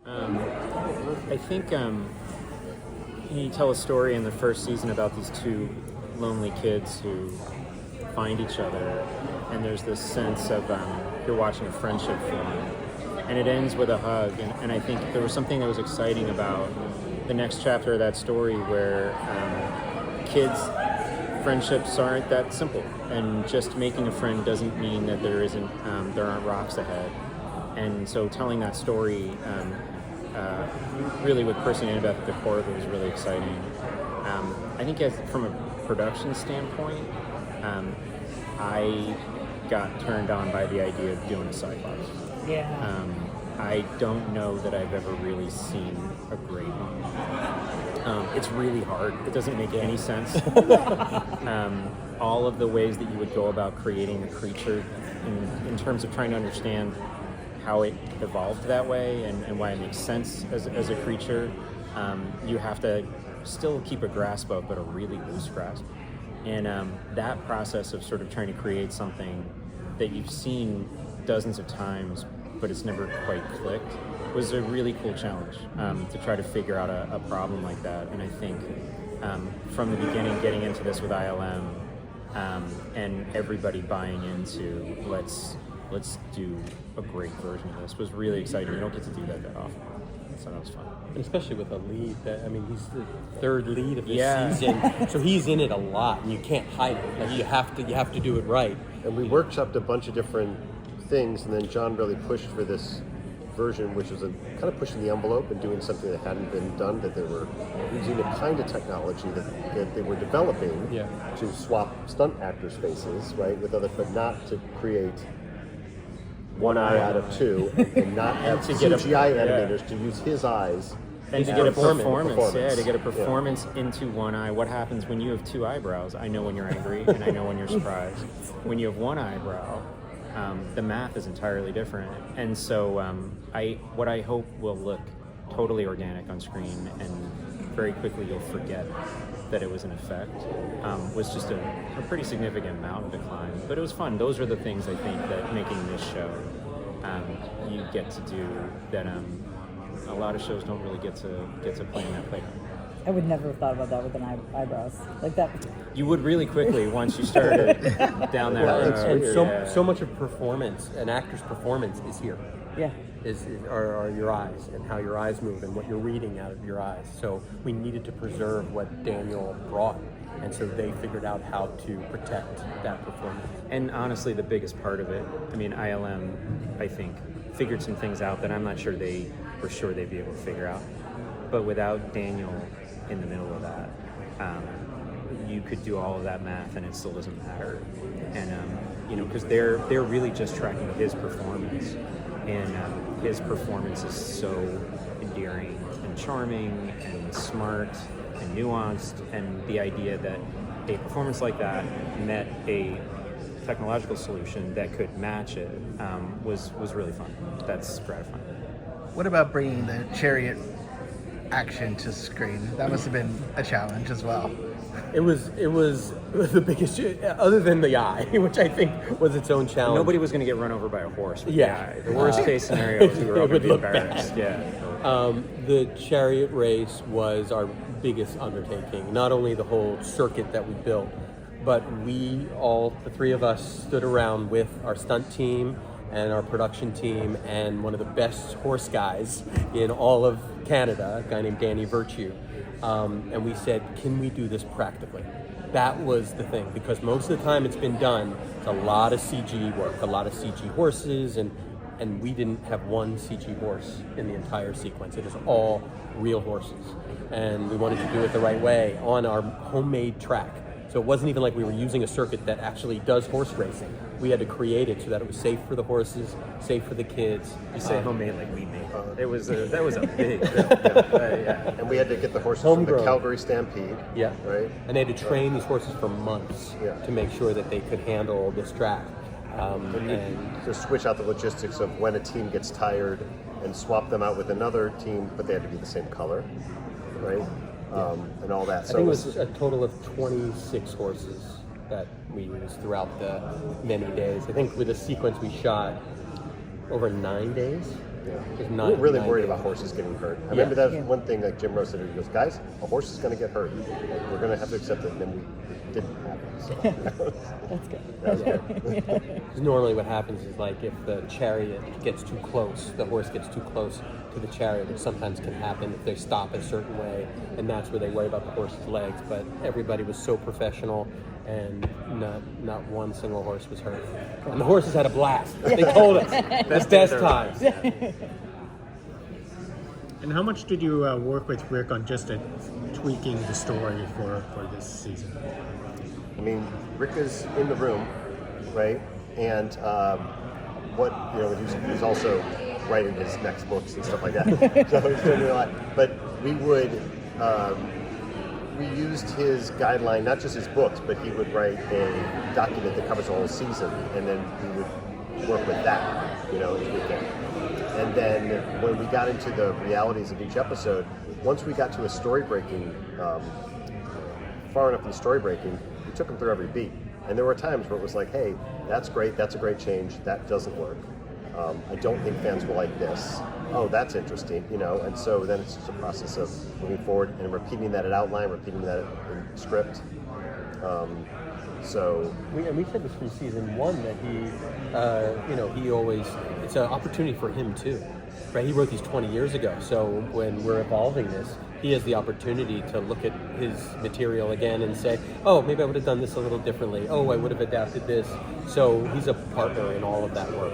I think you tell a story in the first season about these two lonely kids who find each other, and there's this sense of you're watching a friendship form, and it ends with a hug. And I think there was something that was exciting about the next chapter of that story where kids' friendships aren't that simple, and just making a friend doesn't mean that there aren't rocks ahead. And so telling that story really with Percy and Annabeth at the core of it was really exciting. I think from a production standpoint, I got turned on by the idea of doing a sci-fi. Yeah. I don't know that I've ever really seen a great one. It's really hard. It doesn't make any sense. All of the ways that you would go about creating a creature in terms of trying to understand how it evolved that way and why it makes sense as a creature, you have to still keep a grasp of, but a really loose grasp. And that process of sort of trying to create something that you've seen dozens of times, but it's never quite clicked, was a really cool challenge to try to figure out a problem like that. And I think from the beginning, getting into this with ILM and everybody buying into let's do a great version of this was really exciting. You don't get to do that often, so that was fun. And especially with a lead he's the third lead of this season, so he's in it a lot, and you can't hide it. Like you have to do it right. And we workshopped a bunch of different things, and then Jon really pushed for this version, which was kind of pushing the envelope and doing something that hadn't been done, that they were using a kind of technology that they were developing to swap stunt actors' faces, right, with other, but not to create one eye out of two, and not have CGI animators to use his eyes. And to get a performance. To get a performance into one eye. What happens when you have two eyebrows? I know when you're angry, and I know when you're surprised. When you have one eyebrow, the math is entirely different. And so what I hope will look totally organic on screen, and very quickly you'll forget that it was an effect, was just a pretty significant mountain to climb. But it was fun. Those are the things I think that making this show you get to do that a lot of shows don't really get to play in that playground. I would never have thought about that with an eyebrows like that. You would really quickly once you started down that road. And so much of performance, an actor's performance, is here. Yeah. Are your eyes, and how your eyes move, and what you're reading out of your eyes. So we needed to preserve what Daniel brought, and so they figured out how to protect that performance. And honestly, the biggest part of it, I mean, ILM, I think, figured some things out that I'm not sure they were sure they'd be able to figure out. But without Daniel in the middle of that, you could do all of that math and it still doesn't matter. And because they're really just tracking his performance, and his performance is so endearing and charming and smart and nuanced, and the idea that a performance like that met a technological solution that could match it was really fun. That's gratifying. What about bringing the chariot action to screen? That must have been a challenge as well. It was the biggest, other than the eye, which I think was its own challenge. Nobody was going to get run over by a horse with the eye. The worst case scenario is we were all going to be embarrassed. The chariot race was our biggest undertaking. Not only the whole circuit that we built, but the three of us stood around with our stunt team and our production team and one of the best horse guys in all of Canada, a guy named Danny Virtue. And we said, can we do this practically? That was the thing, because most of the time it's been done, it's a lot of CG work, a lot of CG horses, and we didn't have one CG horse in the entire sequence. It is all real horses. And we wanted to do it the right way on our homemade track. So it wasn't even like we were using a circuit that actually does horse racing. We had to create it so that it was safe for the horses, safe for the kids. You say homemade like we made it. That was a big deal. And we had to get the horses from the Calgary Stampede. Yeah. Right? And they had to train these horses for months to make sure that they could handle this track. And to switch out the logistics of when a team gets tired and swap them out with another team, but they had to be the same color, right? And all that. I think it was a total of 26 horses that we used throughout the many days. I think with a sequence we shot over 9 days. There's We were really 9 worried days. about horses getting hurt. I remember that was Yeah. one thing like Jim Rose said. He goes, "Guys, a horse is going to get hurt. Like, we're going to have to accept it." And then we didn't happen. So That's good. that was good. 'Cause normally what happens is like if the chariot gets too close, the horse gets too close to the chariot, which sometimes can happen if they stop a certain way, and that's where they worry about the horse's legs. But everybody was so professional, and not one single horse was hurt. And the horses had a blast. They told us the best times. And how much did you work with Rick on just tweaking the story for this season? I mean, Rick is in the room, right? And he's also writing his next books and stuff like that. So he's doing a lot. But we used his guideline, not just his books, but he would write a document that covers the whole season, and then we would work with that, each weekend. And then when we got into the realities of each episode, once we got to a story breaking, far enough in the story breaking, we took them through every beat. And there were times where it was like, hey, that's great, that's a great change, that doesn't work. I don't think fans will like this. Oh, that's interesting, and so then it's just a process of moving forward and repeating that in outline, repeating that in script. We said this from season 1 that he always, it's an opportunity for him too, right? He wrote these 20 years ago, so when we're evolving this, he has the opportunity to look at his material again and say, oh, maybe I would have done this a little differently. Oh, I would have adapted this. So he's a partner in all of that work.